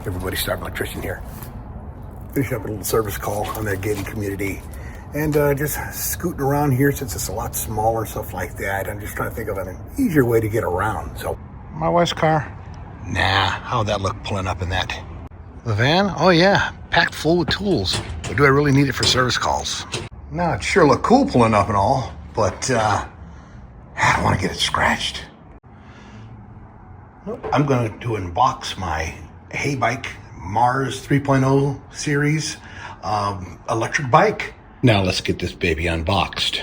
Everybody, Star Electrician here. Finishing up a little service call on that gated community and just scooting around here since it's a lot smaller, stuff like that. I'm just trying to think of an easier way to get around. So, my wife's car? Nah, how'd that look pulling up in that? The van? Oh yeah, packed full with tools. But do I really need it for service calls? No, it sure looked cool pulling up and all, but I don't want to get it scratched. I'm going to unbox my hay bike Mars 3.0 series electric bike. Now let's get this baby unboxed.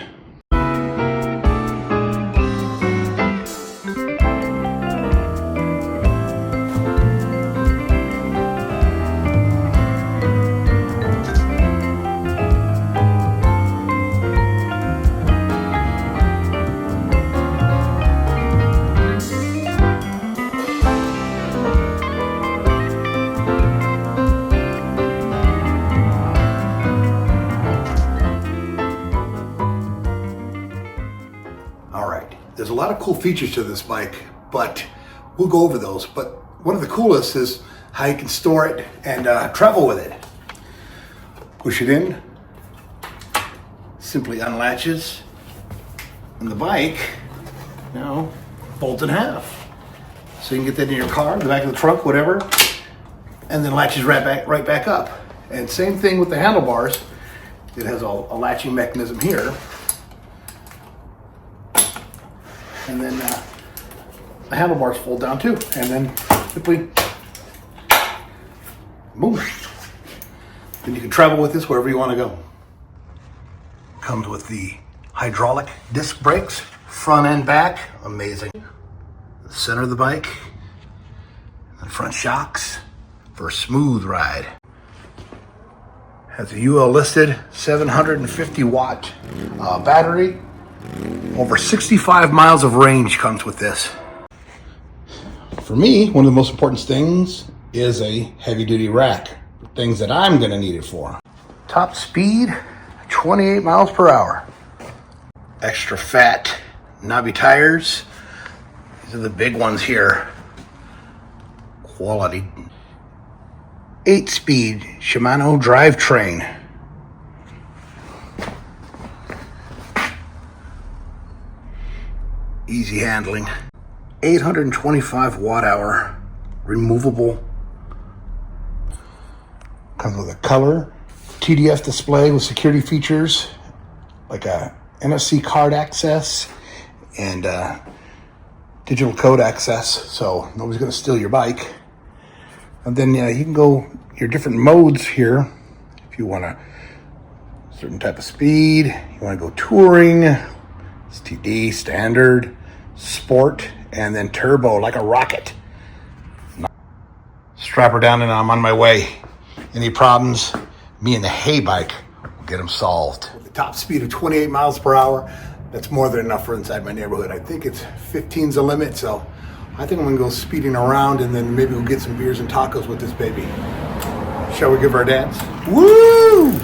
There's a lot of cool features to this bike, but we'll go over those. But one of the coolest is how you can store it and travel with it. Push it in, simply unlatches, and the bike now folds in half. So you can get that in your car, the back of the trunk, whatever, and then latches right back up. And same thing with the handlebars. It has a latching mechanism here. And then the handlebars fold down too. And then simply, boom. Then you can travel with this wherever you want to go. Comes with the hydraulic disc brakes, front and back, amazing. The center of the bike, and front shocks for a smooth ride. Has a UL listed 750 watt battery. Over 65 miles of range comes with this. For me, one of the most important things is a heavy-duty rack. For things that I'm going to need it for. Top speed, 28 miles per hour. Extra fat knobby tires. These are the big ones here. Quality. 8-speed Shimano drivetrain. Easy handling. 825 watt hour removable. Comes with a color TDF display with security features like a NFC card access and digital code access, so nobody's going to steal your bike. And then you can go your different modes here if you want a certain type of speed, you want to go touring, STD, standard, sport, and then turbo like a rocket. Strap her down and I'm on my way. Any problems, me and the hay bike will get them solved. With the top speed of 28 miles per hour, that's more than enough for inside my neighborhood. I think it's 15's the limit, so I think I'm gonna go speeding around and then maybe we'll get some beers and tacos with this baby. Shall we give her a dance? Woo!